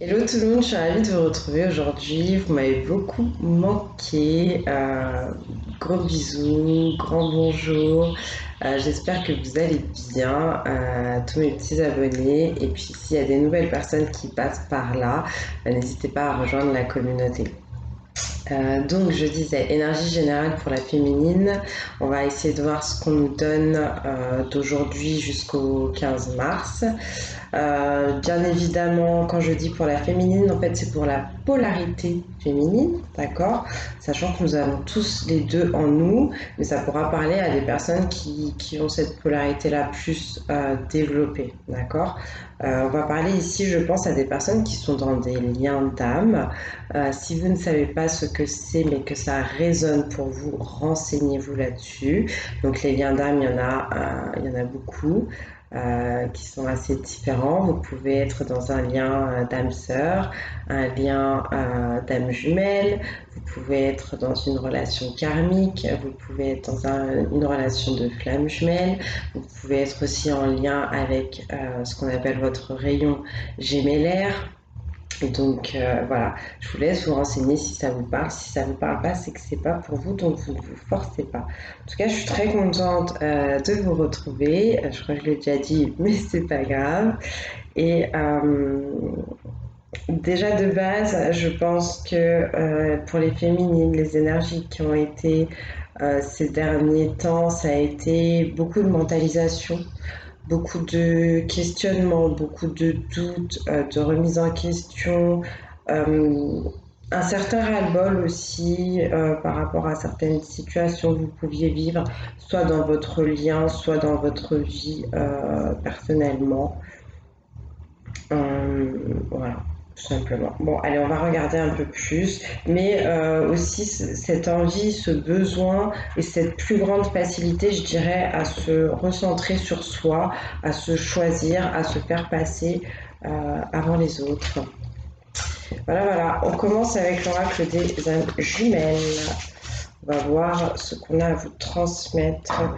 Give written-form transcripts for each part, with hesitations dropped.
Hello tout le monde, je suis ravie de vous retrouver aujourd'hui. Vous m'avez beaucoup manqué. Gros bisous, grand bonjour. J'espère que vous allez bien, tous mes petits abonnés. Et puis s'il y a des nouvelles personnes qui passent par là, n'hésitez pas à rejoindre la communauté. Donc je disais énergie générale pour la féminine. On va essayer de voir ce qu'on nous donne d'aujourd'hui jusqu'au 15 mars. Bien évidemment, quand je dis pour la féminine, en fait, c'est pour la polarité féminine, d'accord? Sachant que nous avons tous les deux en nous, mais ça pourra parler à des personnes qui ont cette polarité-là plus développée, d'accord? On va parler ici, je pense, à des personnes qui sont dans des liens d'âme. Si vous ne savez pas ce que c'est, mais que ça résonne pour vous, renseignez-vous là-dessus. Donc les liens d'âme, il y en a beaucoup qui sont assez différents. Vous pouvez être dans un lien d'âme sœur, un lien d'âme jumelle, vous pouvez être dans une relation karmique, vous pouvez être dans une relation de flamme jumelle, vous pouvez être aussi en lien avec ce qu'on appelle votre rayon gémellaire. Donc voilà, je vous laisse vous renseigner si ça vous parle. Si ça vous parle pas, c'est que c'est pas pour vous, donc vous ne vous forcez pas. En tout cas, je suis très contente de vous retrouver. Je crois que je l'ai déjà dit, mais c'est pas grave. Et déjà de base, je pense que pour les féminines, les énergies qui ont été ces derniers temps, ça a été beaucoup de mentalisation, beaucoup de questionnements, beaucoup de doutes, de remise en question, euh, un certain ras-le-bol aussi par rapport à certaines situations que vous pouviez vivre, soit dans votre lien, soit dans votre vie personnellement. Voilà, tout simplement. Bon, allez, on va regarder un peu plus, mais aussi cette envie, ce besoin et cette plus grande facilité, je dirais, à se recentrer sur soi, à se choisir, à se faire passer avant les autres. Voilà, voilà, on commence avec l'oracle des âmes jumelles. On va voir ce qu'on a à vous transmettre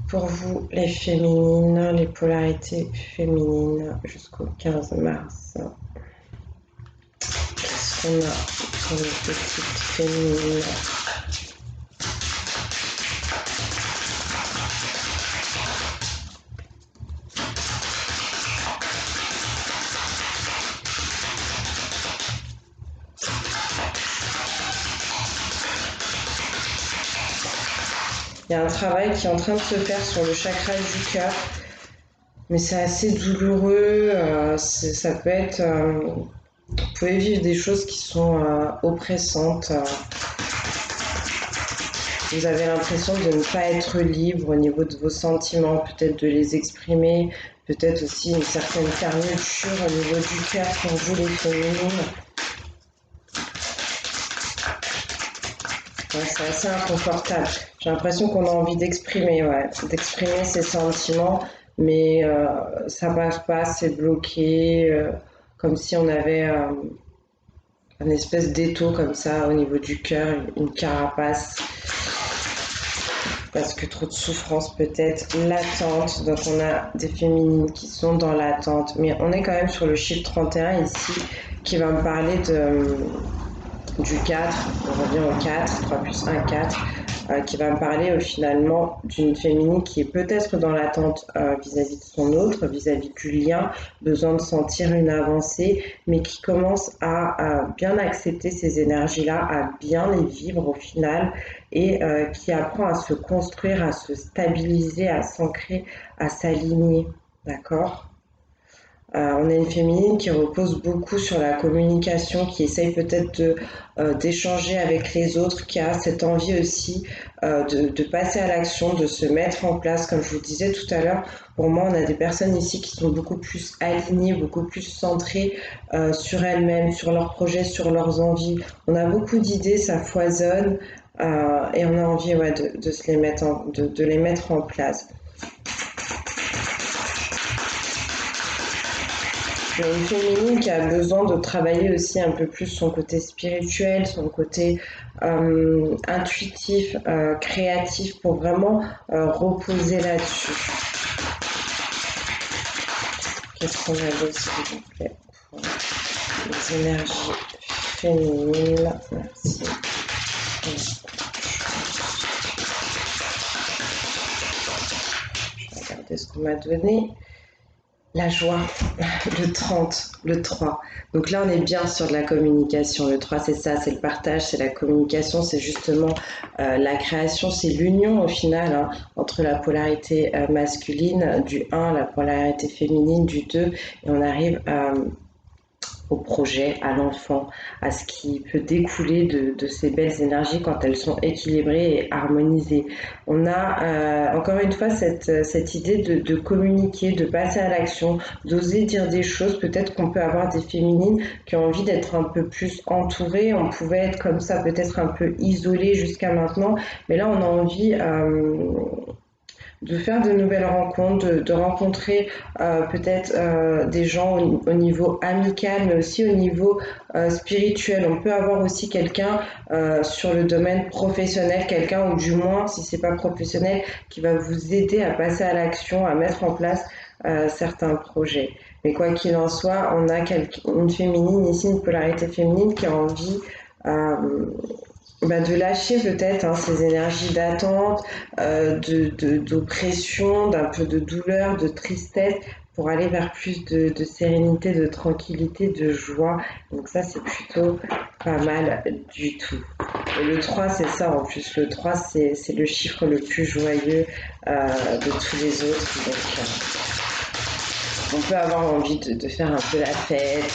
pour vous, les féminines, les polarités féminines jusqu'au 15 mars. On a pour les petites féminines. Il y a un travail qui est en train de se faire sur le chakra du cœur, mais c'est assez douloureux. Ça peut être. Vous pouvez vivre des choses qui sont oppressantes. Vous avez l'impression de ne pas être libre au niveau de vos sentiments, peut-être de les exprimer, peut-être aussi une certaine fermeture au niveau du cœur pour vous les féminines. Ouais, c'est assez inconfortable. J'ai l'impression qu'on a envie d'exprimer, ouais, d'exprimer ses sentiments, mais ça passe pas, c'est bloqué, comme si on avait une espèce d'étau comme ça au niveau du cœur, une carapace, parce que trop de souffrance peut-être latente. Donc on a des féminines qui sont dans l'attente, mais on est quand même sur le chiffre 31 ici, qui va me parler du 4, on revient au 4, 3 plus 1, 4, qui va me parler finalement d'une féminine qui est peut-être dans l'attente vis-à-vis de son autre, vis-à-vis du lien, besoin de sentir une avancée, mais qui commence à bien accepter ces énergies-là, à bien les vivre au final, et qui apprend à se construire, à se stabiliser, à s'ancrer, à s'aligner, d'accord? On a une féminine qui repose beaucoup sur la communication, qui essaye peut-être d'échanger avec les autres, qui a cette envie aussi de passer à l'action, de se mettre en place. Comme je vous disais tout à l'heure, pour moi, on a des personnes ici qui sont beaucoup plus alignées, beaucoup plus centrées sur elles-mêmes, sur leurs projets, sur leurs envies. On a beaucoup d'idées, ça foisonne et on a envie ouais, de se les mettre de les mettre en place. Il y a une féminine qui a besoin de travailler aussi un peu plus son côté spirituel, son côté intuitif, créatif pour vraiment reposer là-dessus. Qu'est-ce qu'on a d'autre s'il vous plaît? Voilà. les énergies féminines. Merci. Je vais regarder ce qu'on m'a donné. La joie, le 30, le 3. Donc là, on est bien sur de la communication. Le 3, c'est ça, c'est le partage, c'est la communication, c'est justement la création, c'est l'union au final hein, entre la polarité masculine du 1, la polarité féminine du 2, et on arrive au projet, à l'enfant, à ce qui peut découler de ces belles énergies quand elles sont équilibrées et harmonisées. On a encore une fois cette idée de communiquer, de passer à l'action, d'oser dire des choses. Peut-être qu'on peut avoir des féminines qui ont envie d'être un peu plus entourées. On pouvait être comme ça, peut-être un peu isolées jusqu'à maintenant, mais là on a envie de faire de nouvelles rencontres, de rencontrer peut-être des gens au niveau amical, mais aussi au niveau spirituel. On peut avoir aussi quelqu'un sur le domaine professionnel, quelqu'un ou du moins, si c'est pas professionnel, qui va vous aider à passer à l'action, à mettre en place certains projets. Mais quoi qu'il en soit, on a une féminine ici, une polarité féminine qui a envie de lâcher peut-être hein, ces énergies d'attente, d'oppression, d'un peu de douleur, de tristesse, pour aller vers plus de sérénité, de tranquillité, de joie. Donc ça, c'est plutôt pas mal du tout. Et le 3, c'est ça en plus. Le 3, c'est le chiffre le plus joyeux de tous les autres. Donc, on peut avoir envie de faire un peu la fête,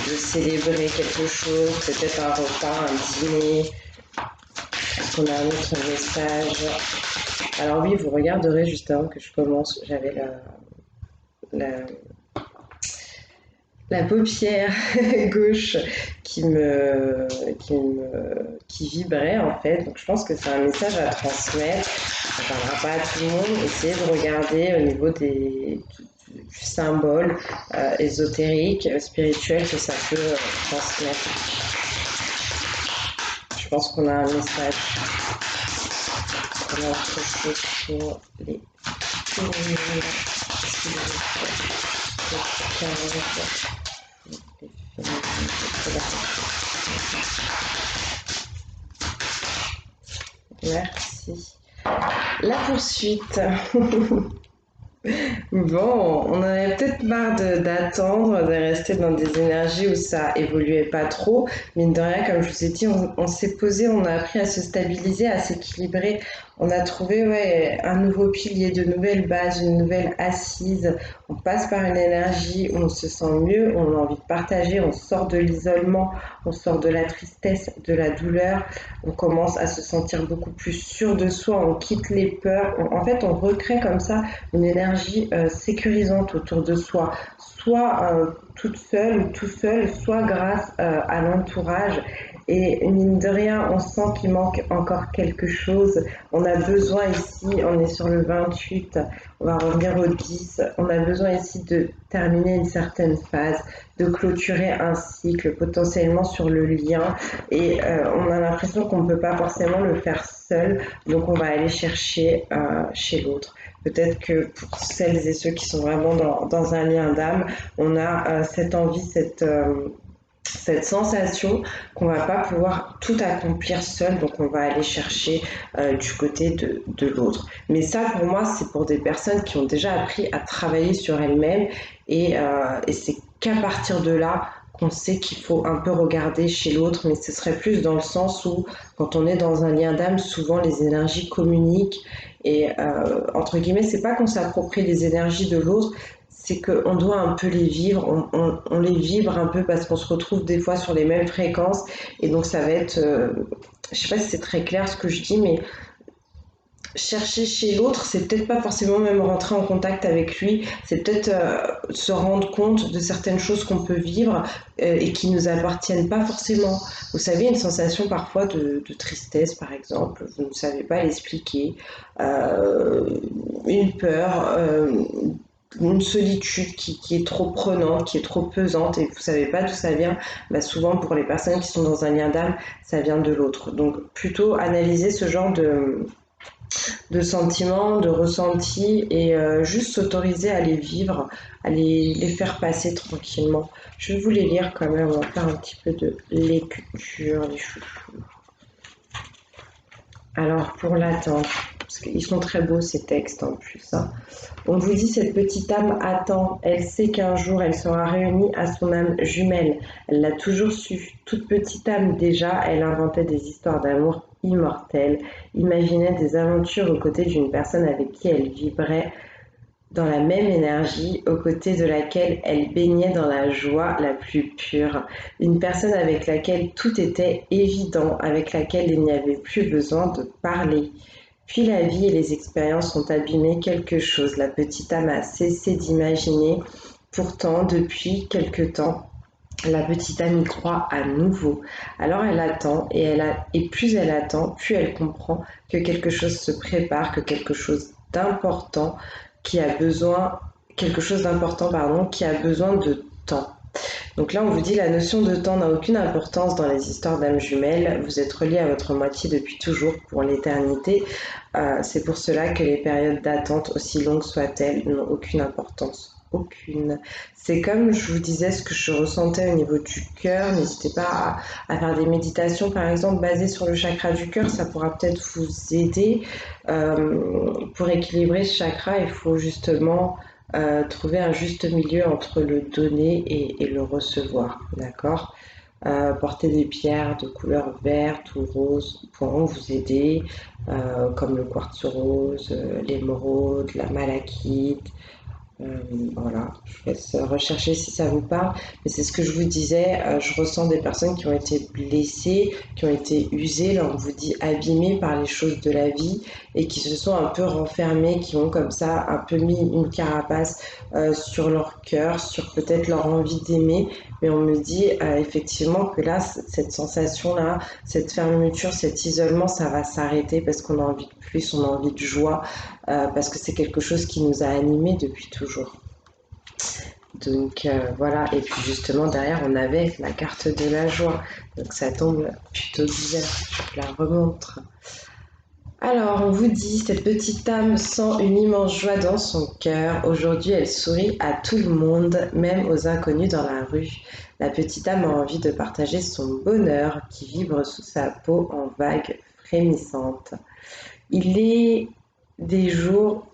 de célébrer quelque chose, peut-être un repas, un dîner. Est-ce qu'on a un autre message? Alors oui, vous regarderez juste avant que je commence, j'avais la, la paupière gauche qui vibrait en fait. Donc je pense que c'est un message à transmettre. Ça ne parlera pas à tout le monde. Essayez de regarder au niveau du symbole ésotérique, spirituel que ça peut transmettre. Je pense qu'on a un message. On a autre chose pour les Merci. La poursuite. Bon, on en avait peut-être marre d'attendre, de rester dans des énergies où ça évoluait pas trop. Mine de rien, comme je vous ai dit, on s'est posé, on a appris à se stabiliser, à s'équilibrer. On a trouvé ouais, un nouveau pilier, de nouvelles bases, une nouvelle assise. On passe par une énergie où on se sent mieux, on a envie de partager, on sort de l'isolement, on sort de la tristesse, de la douleur. On commence à se sentir beaucoup plus sûr de soi, on quitte les peurs. En fait, on recrée comme ça une énergie sécurisante autour de soi, soit toute seule ou tout seul, soit grâce à l'entourage. Et mine de rien, on sent qu'il manque encore quelque chose. On a besoin ici, on est sur le 28, on va revenir au 10, on a besoin ici de terminer une certaine phase, de clôturer un cycle, potentiellement sur le lien. Et on a l'impression qu'on ne peut pas forcément le faire seul, donc on va aller chercher chez l'autre. Peut-être que pour celles et ceux qui sont vraiment dans un lien d'âme, on a cette envie, cette sensation qu'on va pas pouvoir tout accomplir seul, donc on va aller chercher du côté de l'autre. Mais ça, pour moi, c'est pour des personnes qui ont déjà appris à travailler sur elles-mêmes et c'est qu'à partir de là qu'on sait qu'il faut un peu regarder chez l'autre, mais ce serait plus dans le sens où, quand on est dans un lien d'âme, souvent les énergies communiquent et entre guillemets, c'est pas qu'on s'approprie les énergies de l'autre, c'est qu'on doit un peu les vivre, on les vibre un peu parce qu'on se retrouve des fois sur les mêmes fréquences et donc ça va être, je sais pas si c'est très clair ce que je dis, mais chercher chez l'autre, c'est peut-être pas forcément même rentrer en contact avec lui, c'est peut-être se rendre compte de certaines choses qu'on peut vivre et qui nous appartiennent pas forcément. Vous savez, une sensation parfois de tristesse, par exemple, vous ne savez pas l'expliquer, une peur, une solitude qui est trop prenante, qui est trop pesante et vous ne savez pas d'où ça vient, bah souvent pour les personnes qui sont dans un lien d'âme, ça vient de l'autre. Donc plutôt analyser ce genre de sentiments, de ressentis et juste s'autoriser à les vivre, à les faire passer tranquillement. Je vais vous les lire quand même, on va faire un petit peu de lecture, les chouchous. Alors pour l'attente, parce qu'ils sont très beaux ces textes en plus, hein. On vous dit cette petite âme attend, elle sait qu'un jour elle sera réunie à son âme jumelle. Elle l'a toujours su. Toute petite âme déjà, elle inventait des histoires d'amour immortelles, imaginait des aventures aux côtés d'une personne avec qui elle vibrait dans la même énergie, aux côtés de laquelle elle baignait dans la joie la plus pure. Une personne avec laquelle tout était évident, avec laquelle il n'y avait plus besoin de parler. Puis la vie et les expériences ont abîmé quelque chose. La petite âme a cessé d'imaginer. Pourtant, depuis quelque temps, la petite âme y croit à nouveau. Alors elle attend et plus elle attend, plus elle comprend que quelque chose se prépare, que quelque chose d'important qui a besoin quelque chose d'important pardon qui a besoin de temps. Donc là, on vous dit la notion de temps n'a aucune importance dans les histoires d'âmes jumelles. Vous êtes reliés à votre moitié depuis toujours pour l'éternité. C'est pour cela que les périodes d'attente, aussi longues soient-elles, n'ont aucune importance. Aucune. C'est comme je vous disais ce que je ressentais au niveau du cœur. N'hésitez pas à faire des méditations, par exemple, basées sur le chakra du cœur. Ça pourra peut-être vous aider. Pour équilibrer ce chakra, il faut justement trouver un juste milieu entre le donner et le recevoir, d'accord. Porter des pierres de couleur verte ou rose pourront vous aider, comme le quartz rose, l'émeraude, la malachite. Voilà, je vous laisse rechercher si ça vous parle. Mais c'est ce que je vous disais, je ressens des personnes qui ont été blessées, qui ont été usées, là on vous dit abîmées par les choses de la vie et qui se sont un peu renfermées, qui ont comme ça un peu mis une carapace sur leur cœur, sur peut-être leur envie d'aimer. Mais on me dit effectivement que là, cette sensation-là, cette fermeture, cet isolement, ça va s'arrêter parce qu'on a envie de plus, on a envie de joie, parce que c'est quelque chose qui nous a animés depuis toujours. Donc voilà, et puis justement derrière on avait la carte de la joie, donc ça tombe plutôt bien, je la remontre. Alors on vous dit, cette petite âme sent une immense joie dans son cœur, aujourd'hui elle sourit à tout le monde, même aux inconnus dans la rue. La petite âme a envie de partager son bonheur qui vibre sous sa peau en vagues frémissantes. Il est des jours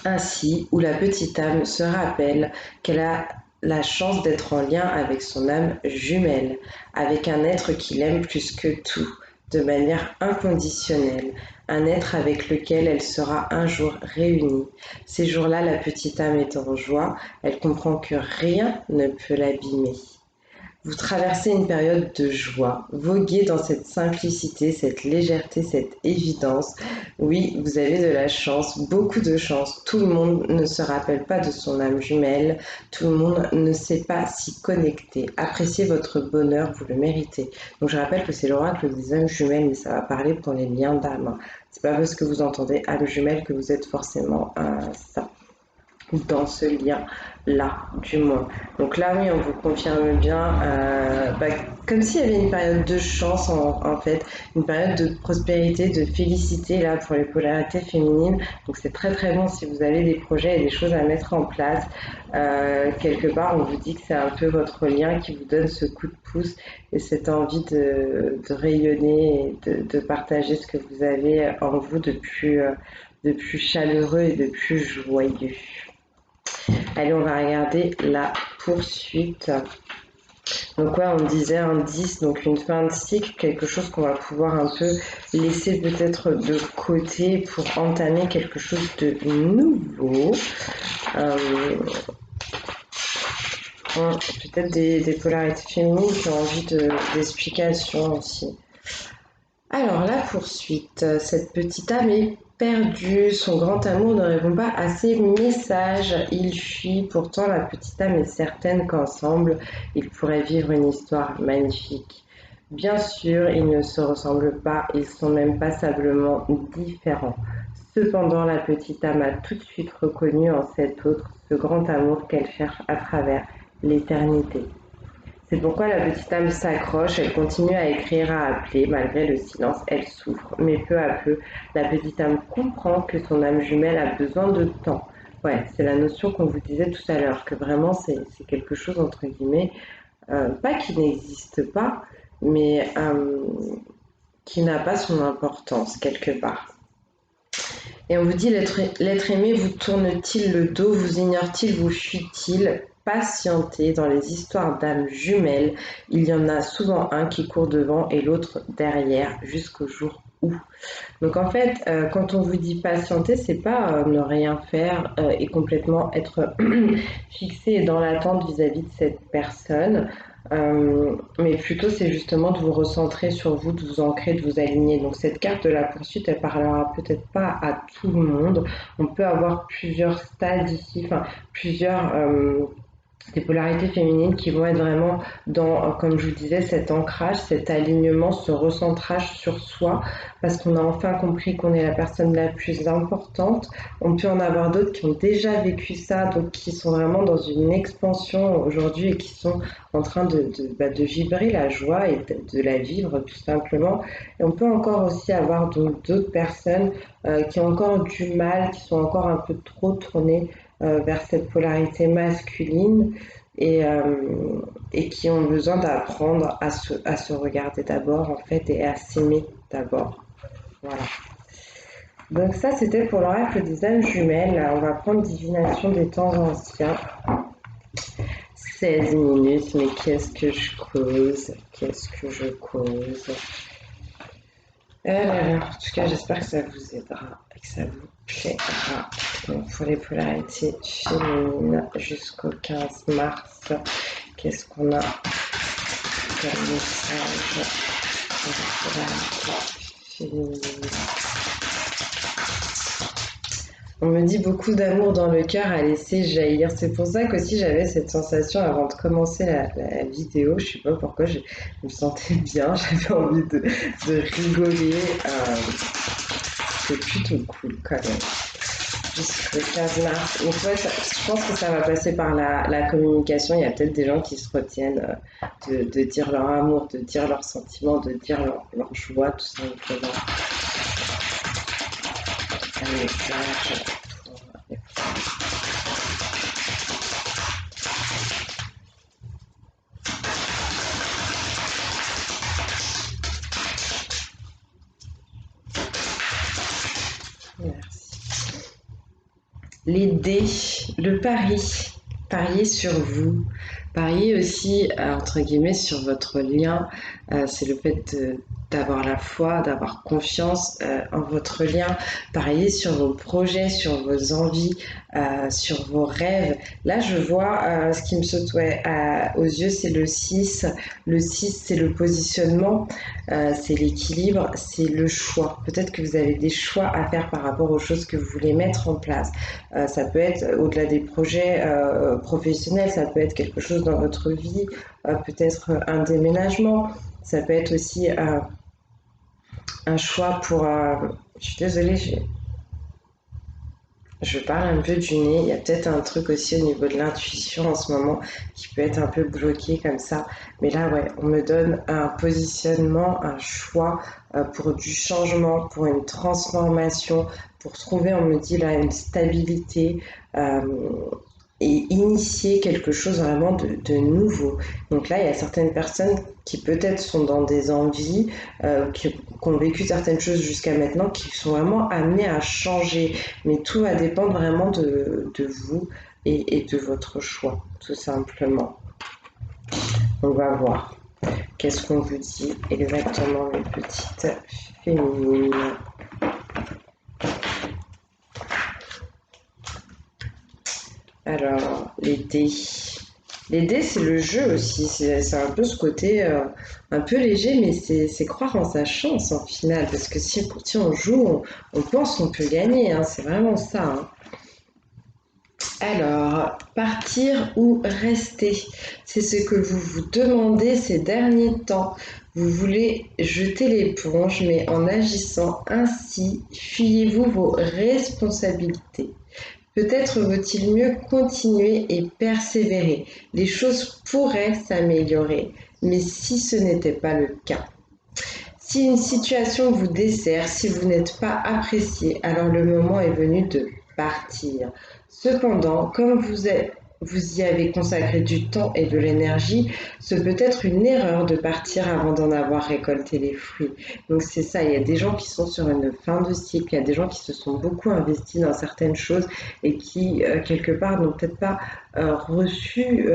ainsi où la petite âme se rappelle qu'elle a la chance d'être en lien avec son âme jumelle, avec un être qui l'aime plus que tout, de manière inconditionnelle, un être avec lequel elle sera un jour réunie. Ces jours-là, la petite âme est en joie, elle comprend que rien ne peut l'abîmer. Vous traversez une période de joie, voguez dans cette simplicité, cette légèreté, cette évidence. Oui, vous avez de la chance, beaucoup de chance. Tout le monde ne se rappelle pas de son âme jumelle, tout le monde ne sait pas s'y connecter. Appréciez votre bonheur, vous le méritez. Donc je rappelle que c'est l'oracle des âmes jumelles, mais ça va parler pour les liens d'âme. C'est pas parce que vous entendez âme jumelle que vous êtes forcément ça, dans ce lien-là, du moins. Donc là, oui, on vous confirme bien, comme s'il y avait une période de chance, en fait, une période de prospérité, de félicité, là, pour les polarités féminines. Donc c'est très très bon si vous avez des projets et des choses à mettre en place. Quelque part, on vous dit que c'est un peu votre lien qui vous donne ce coup de pouce et cette envie de rayonner et de partager ce que vous avez en vous de plus chaleureux et de plus joyeux. Allez, on va regarder la poursuite. Donc ouais, on disait un 10, donc une fin de cycle, quelque chose qu'on va pouvoir un peu laisser peut-être de côté pour entamer quelque chose de nouveau. Peut-être des polarités féminines qui ont envie d'explications aussi. Alors, la poursuite. Cette petite âme est perdue. Son grand amour ne répond pas à ses messages. Il fuit. Pourtant, la petite âme est certaine qu'ensemble, ils pourraient vivre une histoire magnifique. Bien sûr, ils ne se ressemblent pas. Ils sont même passablement différents. Cependant, la petite âme a tout de suite reconnu en cet autre ce grand amour qu'elle cherche à travers l'éternité. C'est pourquoi la petite âme s'accroche, elle continue à écrire, à appeler, malgré le silence, elle souffre. Mais peu à peu, la petite âme comprend que son âme jumelle a besoin de temps. Ouais, c'est la notion qu'on vous disait tout à l'heure, que vraiment c'est quelque chose, entre guillemets, pas qui n'existe pas, mais qui n'a pas son importance quelque part. Et on vous dit, l'être aimé vous tourne-t-il le dos, vous ignore-t-il, vous fuit-il? Patientez, dans les histoires d'âmes jumelles, il y en a souvent un qui court devant et l'autre derrière, jusqu'au jour où. Donc en fait, quand on vous dit patienter, c'est pas ne rien faire et complètement être fixé dans l'attente vis-à-vis de cette personne, mais plutôt c'est justement de vous recentrer sur vous, de vous ancrer, de vous aligner. Donc cette carte de la poursuite, elle parlera peut-être pas à tout le monde. On peut avoir plusieurs stades ici, enfin plusieurs des polarités féminines qui vont être vraiment dans, comme je vous disais, cet ancrage, cet alignement, ce recentrage sur soi, parce qu'on a enfin compris qu'on est la personne la plus importante. On peut en avoir d'autres qui ont déjà vécu ça, donc qui sont vraiment dans une expansion aujourd'hui et qui sont en train de vibrer la joie et de la vivre tout simplement. Et on peut encore aussi avoir d'autres personnes qui ont encore du mal, qui sont encore un peu trop tournées vers cette polarité masculine et qui ont besoin d'apprendre à se regarder d'abord en fait et à s'aimer d'abord. Voilà. Donc ça c'était pour l'oracle des âmes jumelles. Là, on va prendre divination des temps anciens. 16 minutes, mais qu'est-ce que je cause? Qu'est-ce que je cause? En tout cas, j'espère que ça vous aidera et que ça vous plaira. Donc, pour les polarités féminines jusqu'au 15 mars, qu'est-ce qu'on a comme message pour les polarités féminines? On me dit beaucoup d'amour dans le cœur à laisser jaillir. C'est pour ça qu'aussi j'avais cette sensation avant de commencer la vidéo. Je sais pas pourquoi, je me sentais bien, j'avais envie de rigoler. C'est plutôt cool quand même. Jusqu'au 15 mars. Donc ouais, je pense que ça va passer par la communication. Il y a peut-être des gens qui se retiennent de dire leur amour, de dire leurs sentiments, de dire leur joie tout simplement. Un message pour les Merci. Les dés, le pari, parier sur vous, parier aussi, entre guillemets, sur votre lien. C'est le fait d'avoir la foi, d'avoir confiance en votre lien, parier sur vos projets, sur vos envies, sur vos rêves. Là, je vois ce qui me saute aux yeux, c'est le 6. Le 6, c'est le positionnement, c'est l'équilibre, c'est le choix. Peut-être que vous avez des choix à faire par rapport aux choses que vous voulez mettre en place. Ça peut être au-delà des projets professionnels, ça peut être quelque chose dans votre vie, peut-être un déménagement, ça peut être aussi un choix pour... je suis désolée, je parle un peu du nez, il y a peut-être un truc aussi au niveau de l'intuition en ce moment qui peut être un peu bloqué comme ça. Mais là, ouais, on me donne un positionnement, un choix pour du changement, pour une transformation, pour trouver, on me dit là, une stabilité et initier quelque chose vraiment de nouveau. Donc là, il y a certaines personnes qui peut-être sont dans des envies, qui ont vécu certaines choses jusqu'à maintenant, qui sont vraiment amenées à changer. Mais tout va dépendre vraiment de vous et de votre choix, tout simplement. On va voir. Qu'est-ce qu'on vous dit exactement, les petites féminines? Alors, les dés. Les dés, c'est le jeu aussi. C'est un peu ce côté un peu léger, mais c'est croire en sa chance en finale. Parce que si on joue, on pense qu'on peut gagner. Hein, c'est vraiment ça. Hein. Alors, partir ou rester, c'est ce que vous vous demandez ces derniers temps. Vous voulez jeter l'éponge, mais en agissant ainsi, fuyez-vous vos responsabilités. Peut-être vaut-il mieux continuer et persévérer. Les choses pourraient s'améliorer, mais si ce n'était pas le cas. Si une situation vous dessert, si vous n'êtes pas apprécié, alors le moment est venu de partir. Cependant, comme vous y avez consacré du temps et de l'énergie, ce peut être une erreur de partir avant d'en avoir récolté les fruits. Donc c'est ça, il y a des gens qui sont sur une fin de cycle, il y a des gens qui se sont beaucoup investis dans certaines choses et qui, quelque part, n'ont peut-être pas reçu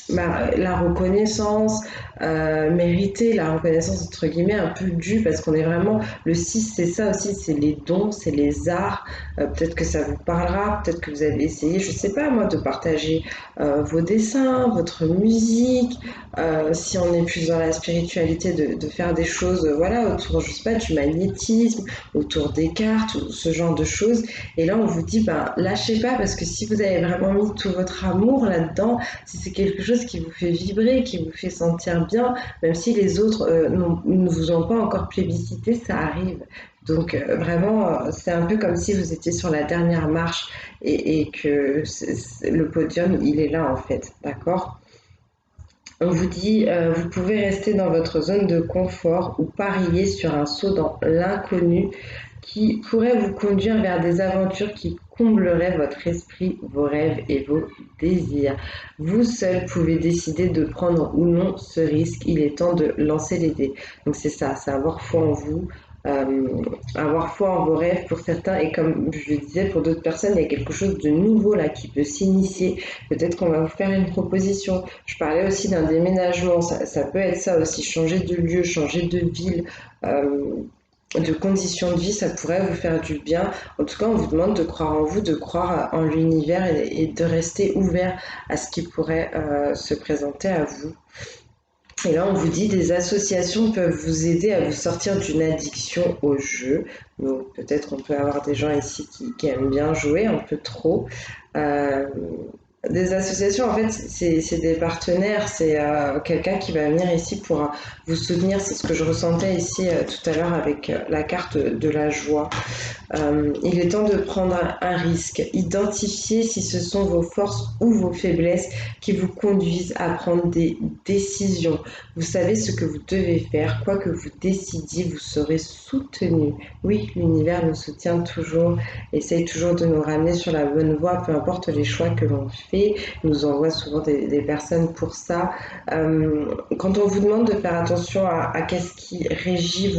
la reconnaissance méritée, la reconnaissance entre guillemets un peu due, parce qu'on est vraiment, le 6 c'est ça aussi, c'est les dons, c'est les arts. Peut-être que ça vous parlera, peut-être que vous avez essayé, je sais pas moi, de partager vos dessins, votre musique, si on est plus dans la spiritualité, de faire des choses voilà, autour, je sais pas, du magnétisme, autour des cartes, ou ce genre de choses. Et là on vous dit, ben lâchez pas, parce que si vous avez vraiment mis tout votre amour là-dedans, si c'est quelque chose qui vous fait vibrer, qui vous fait sentir bien, même si les autres ne vous ont pas encore plébiscité, ça arrive. Donc vraiment, c'est un peu comme si vous étiez sur la dernière marche et que le podium, il est là en fait, d'accord? On vous dit, vous pouvez rester dans votre zone de confort ou parier sur un saut dans l'inconnu qui pourrait vous conduire vers des aventures qui combleraient votre esprit, vos rêves et vos désirs. Vous seul pouvez décider de prendre ou non ce risque. Il est temps de lancer les dés. Donc c'est ça, c'est avoir foi en vous, avoir foi en vos rêves pour certains. Et comme je le disais, pour d'autres personnes, il y a quelque chose de nouveau là qui peut s'initier. Peut-être qu'on va vous faire une proposition. Je parlais aussi d'un déménagement. Ça peut être ça aussi, changer de lieu, changer de ville. De conditions de vie, ça pourrait vous faire du bien. En tout cas, on vous demande de croire en vous, de croire en l'univers et de rester ouvert à ce qui pourrait se présenter à vous. Et là, on vous dit des associations peuvent vous aider à vous sortir d'une addiction au jeu. Donc, peut-être on peut avoir des gens ici qui aiment bien jouer, un peu trop. Euh, des associations, en fait, c'est des partenaires, c'est quelqu'un qui va venir ici pour vous soutenir. C'est ce que je ressentais ici tout à l'heure avec la carte de la joie. Il est temps de prendre un risque. Identifiez si ce sont vos forces ou vos faiblesses qui vous conduisent à prendre des décisions. Vous savez ce que vous devez faire. Quoi que vous décidiez, vous serez soutenu. Oui, l'univers nous soutient toujours, essaye toujours de nous ramener sur la bonne voie, peu importe les choix que l'on fait. Il nous envoie souvent des personnes pour ça. Quand on vous demande de faire attention à qu'est-ce qui régit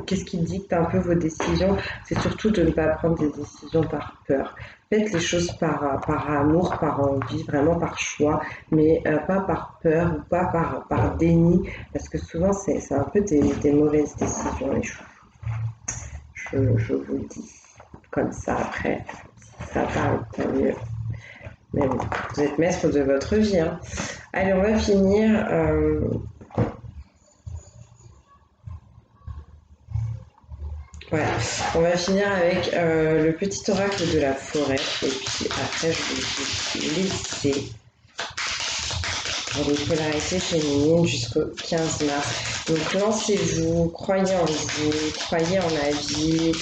qu'est-ce qui dicte un peu vos décisions, c'est surtout de ne pas prendre des décisions par peur. Faites les choses par amour, par envie, vraiment par choix, mais pas par peur ou pas par déni, parce que souvent c'est un peu des mauvaises décisions, les choix. Je vous le dis. Comme ça, après, si ça parle, tant mieux. Mais bon, vous êtes maître de votre vie. Hein. Allez, on va finir. Voilà, on va finir avec le petit oracle de la forêt. Et puis après, je vais vous laisser pour les polarités féminines jusqu'au 15 mars. Donc lancez-vous, croyez en vous, croyez en la vie,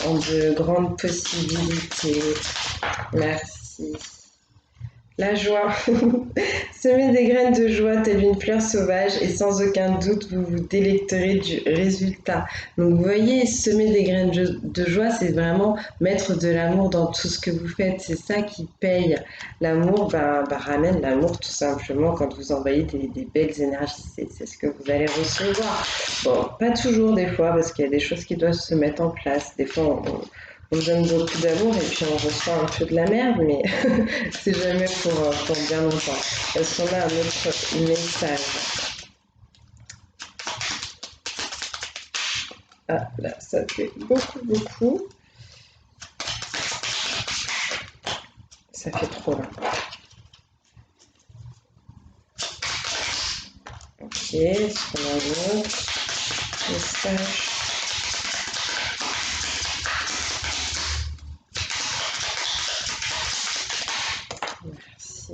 en de grandes possibilités. Merci. La joie. Semez des graines de joie telle une fleur sauvage et sans aucun doute vous vous délecterez du résultat. Donc vous voyez, semer des graines de joie, c'est vraiment mettre de l'amour dans tout ce que vous faites. C'est ça qui paye. L'amour ramène l'amour tout simplement quand vous envoyez des belles énergies. C'est ce que vous allez recevoir. Bon, pas toujours des fois parce qu'il y a des choses qui doivent se mettre en place. Des fois, on donne beaucoup d'amour et puis on reçoit un peu de la merde, mais c'est jamais pour bien longtemps. Est-ce qu'on a un autre message? Ah, là, ça fait beaucoup. Ça fait trop là. Ok, est-ce qu'on a un autre message? Merci.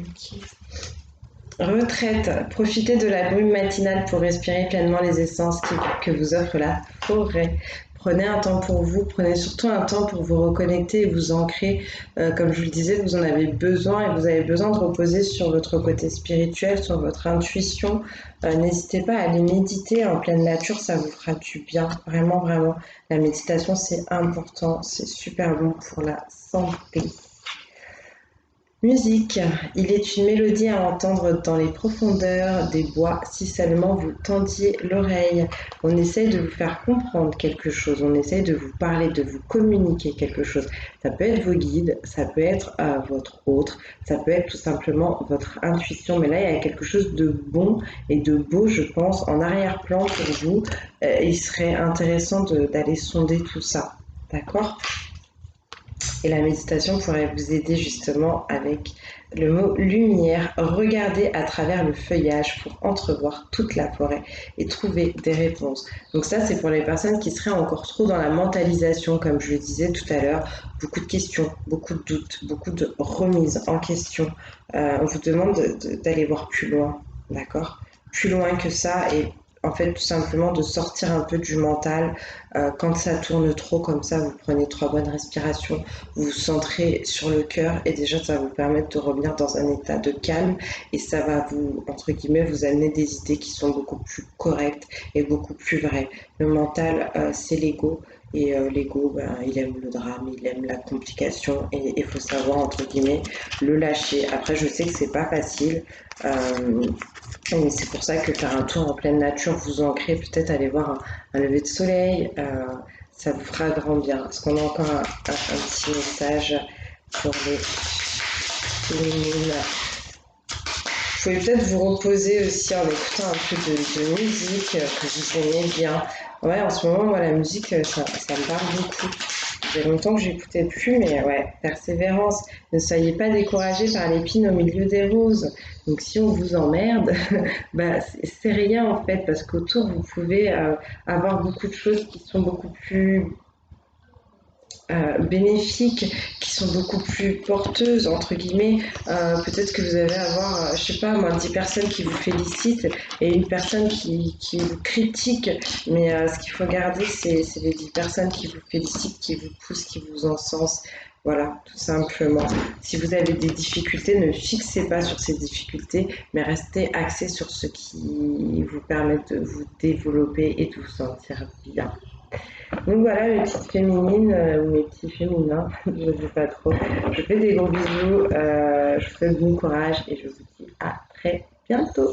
Ok. Retraite, profitez de la brume matinale pour respirer pleinement les essences que vous offre la forêt. Prenez un temps pour vous, prenez surtout un temps pour vous reconnecter et vous ancrer. Comme je vous le disais, vous en avez besoin et vous avez besoin de reposer sur votre côté spirituel, sur votre intuition. N'hésitez pas à aller méditer en pleine nature, ça vous fera du bien. Vraiment, vraiment. La méditation, c'est important, c'est super bon pour la santé. Musique, il est une mélodie à entendre dans les profondeurs des bois si seulement vous tendiez l'oreille. On essaye de vous faire comprendre quelque chose, on essaye de vous parler, de vous communiquer quelque chose. Ça peut être vos guides, ça peut être votre autre, ça peut être tout simplement votre intuition, mais là il y a quelque chose de bon et de beau, je pense, en arrière-plan pour vous. Il serait intéressant d'aller sonder tout ça, d'accord? Et la méditation pourrait vous aider justement avec le mot lumière. Regardez à travers le feuillage pour entrevoir toute la forêt et trouver des réponses. Donc ça, c'est pour les personnes qui seraient encore trop dans la mentalisation, comme je le disais tout à l'heure. Beaucoup de questions, beaucoup de doutes, beaucoup de remises en question. On vous demande d'aller voir plus loin, d'accord? Plus loin que ça et en fait, tout simplement de sortir un peu du mental. Quand ça tourne trop comme ça, vous prenez 3 bonnes respirations, vous vous centrez sur le cœur et déjà ça va vous permettre de revenir dans un état de calme et ça va vous, entre guillemets, vous amener des idées qui sont beaucoup plus correctes et beaucoup plus vraies. Le mental, c'est l'ego. Et l'ego, ben, il aime le drame, il aime la complication et il faut savoir, entre guillemets, le lâcher. Après, je sais que c'est pas facile. Et c'est pour ça que faire un tour en pleine nature, vous ancrer, peut-être aller voir un lever de soleil, ça vous fera grand bien. Est-ce qu'on a encore un petit message pour les féminines? Vous pouvez peut-être vous reposer aussi en écoutant un peu de musique que vous aimez bien. Ouais, en ce moment, moi, la musique, ça me parle beaucoup. Ça fait longtemps que j'écoutais plus, mais ouais, persévérance. Ne soyez pas découragés par l'épine au milieu des roses. Donc, si on vous emmerde, bah, c'est rien en fait, parce qu'autour, vous pouvez avoir beaucoup de choses qui sont beaucoup plus bénéfiques, qui sont beaucoup plus porteuses, entre guillemets. Peut-être que vous allez avoir, je sais pas moi, 10 personnes qui vous félicitent et une personne qui vous critique, mais ce qu'il faut garder, c'est les 10 personnes qui vous félicitent, qui vous poussent, qui vous encensent. Voilà, tout simplement. Si vous avez des difficultés, ne fixez pas sur ces difficultés, mais restez axé sur ce qui vous permet de vous développer et de vous sentir bien. Donc voilà mes petites féminines ou mes petits féminins, je ne sais pas trop. Je fais des gros bisous, je vous souhaite bon courage et je vous dis à très bientôt.